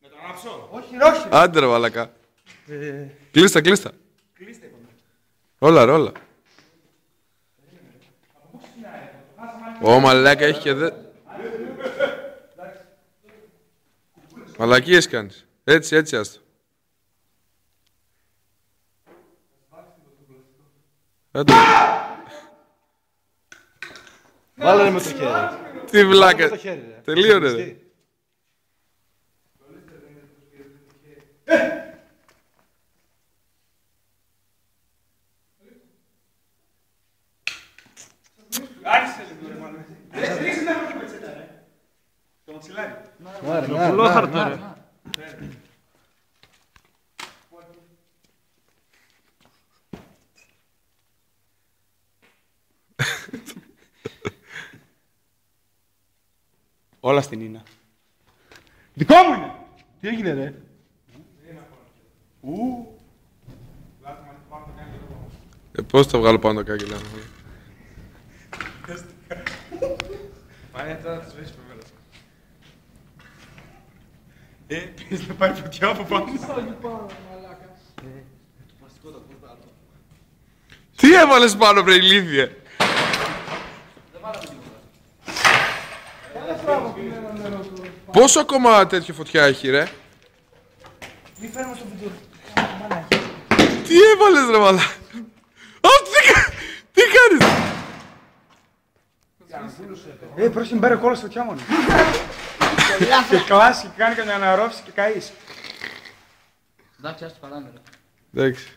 Με τον άψο. Όχι, όχι. Άντε ρε μαλακά. Κλείστα. Όλα. Ω μαλάκα έχει και δε... Μαλακίες κάνεις. Έτσι άστο. Βάλε με το χέρι. Τι βλάκα. Τελείωνε ρε. Άρχισε λίγο ρε μάλλον. Ρίξε να έχω πετσέτα ρε. Το μαξιλάρι. Το πουλόχαρτο ρε. Όλα στην Ίνα. Δικό μου είναι! Τι έγινε ρε. Πώς θα βγάλω πάνω το κάγκελα μου. Πάει τώρα θα σβήσεις βέβαια. Πες να πάρει φωτιά από πάνω. Τι έβαλες πάνω βρε ηλίθιε. Πόσο ακόμα τέτοια φωτιά έχει ρε. Μη φέρουμε στο βίντεο. Τι έβαλες ρε μαλά. Τι κάνεις. Πρόσεχε μπέρε κόλλα στο φωτιά μόνο. Και κλάσει και κάνει καμιά αναρρόφηση και καείς. Εντάξει, ας το παλάμε ρε. Εντάξει.